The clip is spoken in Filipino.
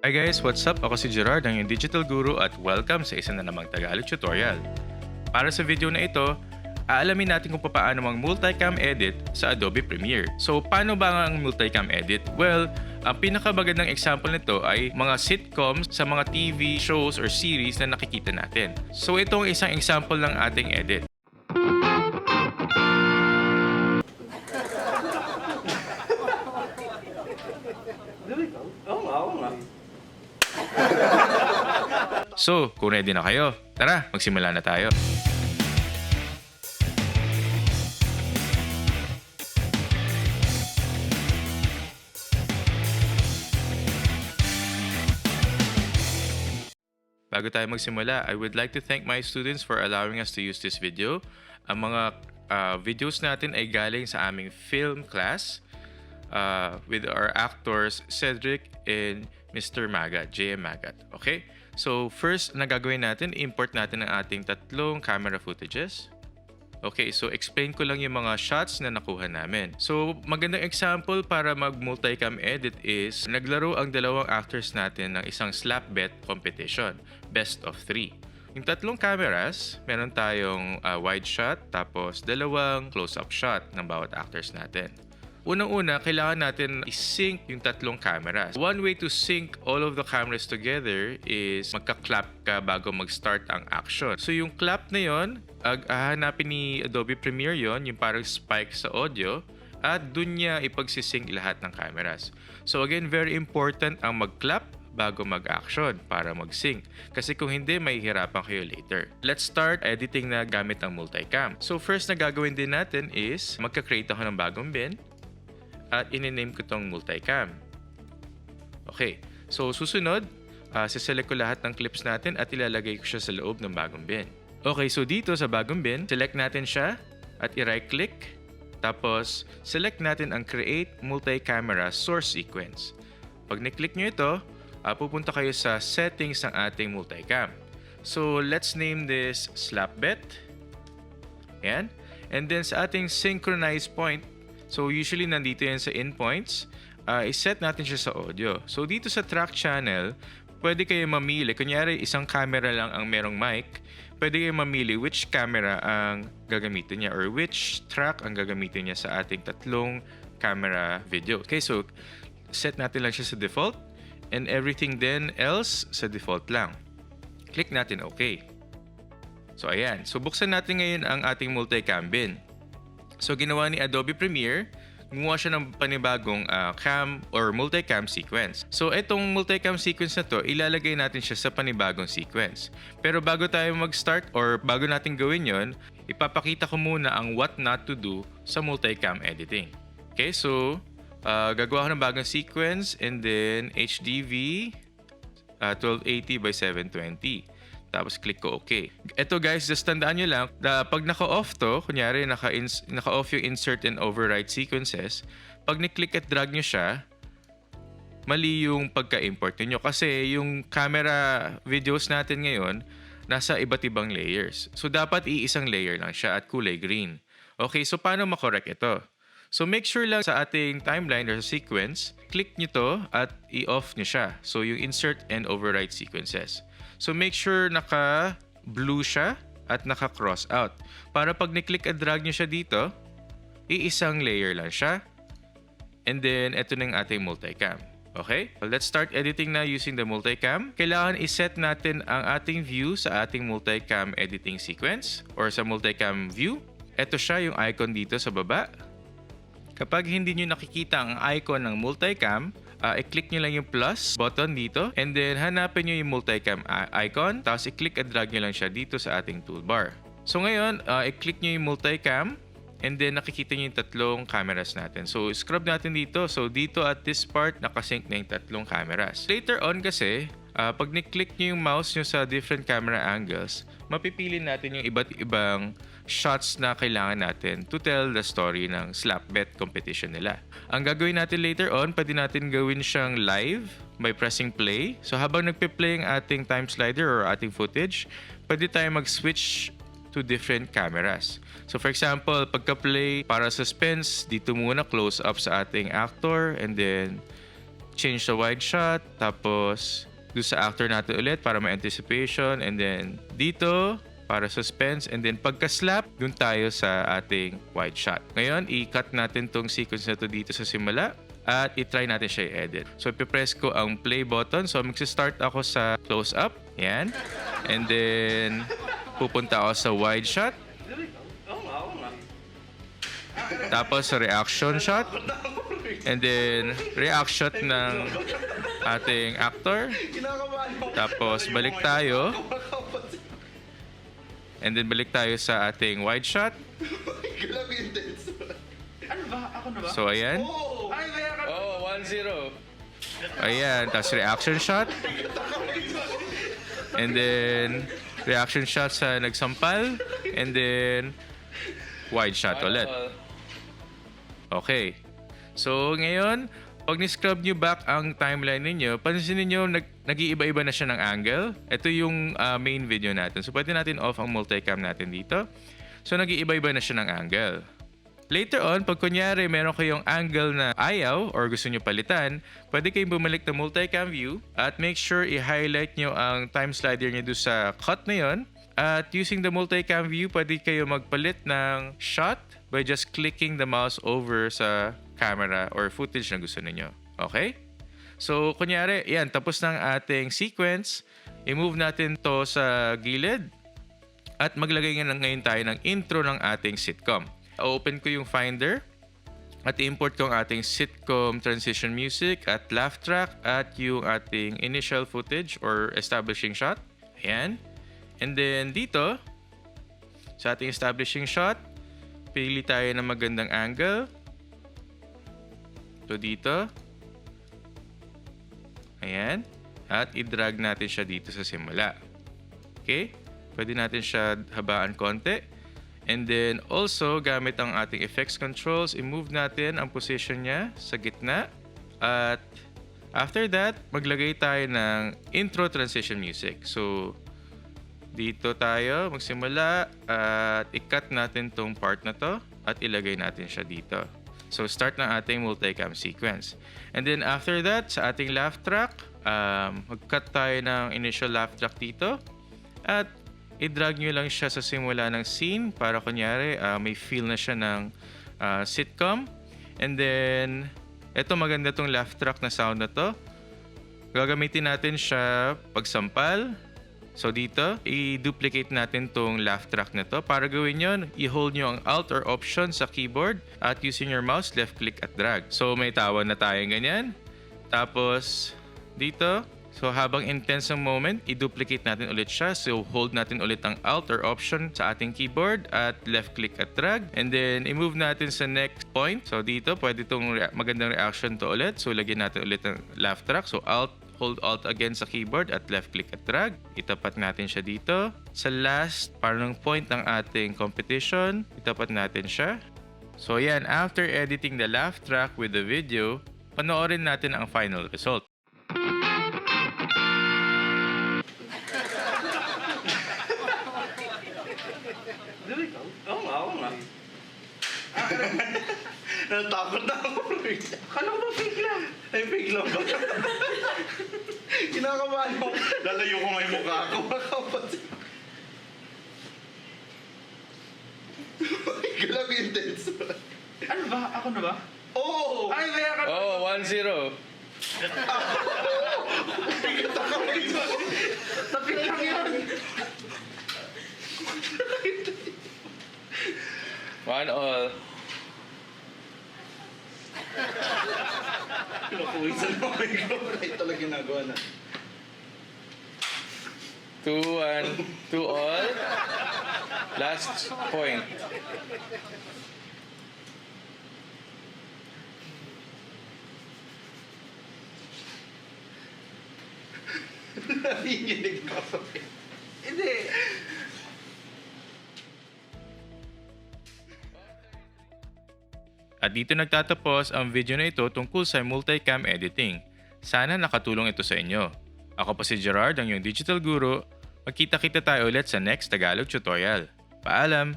Hi guys, what's up? Ako si Gerard, ang iyong digital guru at welcome sa isa na namang Tagalog tutorial. Para sa video na ito, aalamin natin kung paano mag-multicam edit sa Adobe Premiere. So, paano ba ang multicam edit? Well, ang pinakamagandang example nito ay mga sitcoms sa mga TV shows or series na nakikita natin. So, ito ang isang example ng ating edit. So, kung ready na kayo, tara, magsimula na tayo. Bago tayo magsimula, I would like to thank my students for allowing us to use this video. Ang mga videos natin ay galing sa aming film class with our actors Cedric and Mr. Magat, JM Magat. Okay? So, first na gagawin natin, import natin ang ating tatlong camera footages. Okay, so explain ko lang yung mga shots na nakuha namin. So, magandang example para mag-multicam edit is naglaro ang dalawang actors natin ng isang slap bet competition, best of 3. Yung tatlong cameras, meron tayong wide shot, tapos dalawang close-up shot ng bawat actors natin. Unang-una, kailangan natin i-sync yung tatlong cameras. One way to sync all of the cameras together is magka-clap ka bago mag-start ang action. So yung clap na yon, hahanapin ni Adobe Premiere yon, yung parang spike sa audio, at dun niya ipagsisync lahat ng cameras. So again, very important ang mag-clap bago mag-action para mag-sync. Kasi kung hindi, mahihirapan kayo later. Let's start editing na gamit ang multicam. So first na gagawin din natin is magka-create ako ng bagong bin. At in-name ko tong multicam. Okay. So, susunod, siselect ko lahat ng clips natin at ilalagay ko siya sa loob ng bagong bin. Okay. So, dito sa bagong bin, select natin siya at i-right click. Tapos, select natin ang Create Multi-Camera Source Sequence. Pag ni-click nyo ito, pupunta kayo sa settings ng ating multicam. So, let's name this Slap Bet. Ayan. And then, sa ating synchronize point, so usually nandito yan sa endpoints, iset natin siya sa audio. So dito sa track channel, pwede kayo mamili. Kunyari isang camera lang ang merong mic, pwede kayo mamili which camera ang gagamitin niya or which track ang gagamitin niya sa ating tatlong camera video. Okay, so set natin lang siya sa default and everything then else sa default lang. Click natin OK. So ayan. So buksan natin ngayon ang ating multicam bin. So, ginawa ni Adobe Premiere, gumawa siya ng panibagong cam or multicam sequence. So, itong multicam sequence na to, ilalagay natin siya sa panibagong sequence. Pero bago tayo mag-start or bago natin gawin yon, ipapakita ko muna ang what not to do sa multicam editing. Okay, so, gagawa ko ng bagong sequence and then HDV 1280 by 720. Tapos click ko OK. Ito guys, just tandaan nyo lang na pag naka-off to, kunyari naka-off yung insert and override sequences, pag ni-click at drag nyo siya, mali yung pagka-import nyo. Kasi yung camera videos natin ngayon, nasa iba't ibang layers. So dapat iisang layer lang siya at kulay green. Okay, so paano makorek ito? So make sure lang sa ating timeline or sequence, click nyo to at i-off nyo siya. So yung insert and override sequences. So make sure naka-blue siya at naka-cross out. Para pag ni-click at drag nyo siya dito, iisang layer lang siya. And then, ito na yung ating multicam. Okay? Well, let's start editing na using the multicam. Kailangan iset natin ang ating view sa ating multicam editing sequence or sa multicam view. Ito siya yung icon dito sa baba. Kapag hindi nyo nakikita ang icon ng multicam, i-click nyo lang yung plus button dito and then hanapin nyo yung multicam icon tapos i-click at drag nyo lang siya dito sa ating toolbar. So ngayon, i-click nyo yung multicam and then nakikita nyo yung tatlong cameras natin. So scrub natin dito. So dito at this part, nakasync na yung tatlong cameras. Later on kasi, pag ni-click nyo yung mouse nyo sa different camera angles, mapipili natin yung iba't ibang shots na kailangan natin to tell the story ng slap bet competition nila. Ang gagawin natin later on, pwede natin gawin siyang live by pressing play. So habang nagpe-play ang ating time slider or ating footage, pwede tayo mag-switch to different cameras. So for example, pagka-play para suspense, dito muna close up sa ating actor and then change the wide shot, tapos doon sa actor natin ulit para may anticipation, and then dito para suspense, and then pagka-slap, dun tayo sa ating wide shot. Ngayon, i-cut natin tong sequence na to dito sa simula at i-try natin siya i-edit. So, ipipress ko ang play button. So, mag-start ako sa close-up. Yan. And then, pupunta ako sa wide shot. Tapos, sa reaction shot. And then, reaction ng ating actor. Tapos, balik tayo. And then, balik tayo sa ating wide shot. Ano ba? Ako na ba? So, ayan. Ay, kaya ka. 1-0. Ayan. Tapos, reaction shot. And then, reaction shot sa nagsampal. And then, wide shot ulit. Okay. So, ngayon, pag ni-scrub nyo back ang timeline ninyo, pansinin nyo, nag-iiba-iba na siya ng angle. Ito yung main video natin. So, pwede natin off ang multicam natin dito. So, nag-iiba-iba na siya ng angle. Later on, pag kunyari meron kayong angle na ayaw or gusto nyo palitan, pwede kayong bumalik na multicam view at make sure i-highlight nyo ang time slider nyo doon sa cut na yon. At using the multicam view, pwede kayo magpalit ng shot by just clicking the mouse over sa camera or footage na gusto ninyo. Okay? So, kunyari, yan, tapos ng ating sequence. I-move natin to sa gilid. At maglagay ngayon tayo ng intro ng ating sitcom. Open ko yung Finder. At i-import ko ang ating sitcom transition music at laugh track at yung ating initial footage or establishing shot. Ayan. And then dito, sa ating establishing shot, pili tayo ng magandang angle. So dito. Ayan. At i-drag natin siya dito sa simula. Okay? Pwede natin siya habaan konti. And then also, gamit ang ating effects controls, i-move natin ang position niya sa gitna. At after that, maglagay tayo ng intro transition music. So, dito tayo magsimula at i-cut natin tong part na to at ilagay natin siya dito. So, start ng ating multicam sequence. And then after that, sa ating laugh track, mag-cut tayo ng initial laugh track dito. At i-drag nyo lang siya sa simula ng scene para kunyari may feel na siya ng sitcom. And then, eto maganda tong laugh track na sound na to. Gagamitin natin siya pagsampal. So dito, i-duplicate natin tong laugh track na to. Para gawin yon, i-hold nyo ang Alt or Option sa keyboard at using your mouse, left click at drag. So may tawa na tayong ganyan. Tapos dito, so habang intense ang moment, i-duplicate natin ulit siya. So hold natin ulit ang Alt or Option sa ating keyboard at left click at drag. And then i-move natin sa next point. So dito, pwede itong magandang reaction to ulit. So lagyan natin ulit ang laugh track. So hold Alt again sa keyboard at left click at drag. Itapat natin siya dito. Sa last, parang point ng ating competition, itapat natin siya. So yan, after editing the laugh track with the video, panoorin natin ang final result. Oo nga. Natakot na ako. Kala ko ba fake lang? Ay, fake lang ba? Kinakabahan mo. Lalayo ko may mukha ako. Makapansin. Grabe intense. Ano ba? Ako na ba? Oo! Ay, kaya ka... 1-0. Tapik lang yun. 1-all. Pinakuwisan mo ako yung ay talaga ginagawa na. 2-1. 2-all. Last point. Nanginginig ko. Hindi. At dito nagtatapos ang video na ito tungkol sa multicam editing. Sana nakatulong ito sa inyo. Ako po si Gerard, ang iyong digital guru. Magkita-kita tayo ulit sa next Tagalog tutorial. Paalam!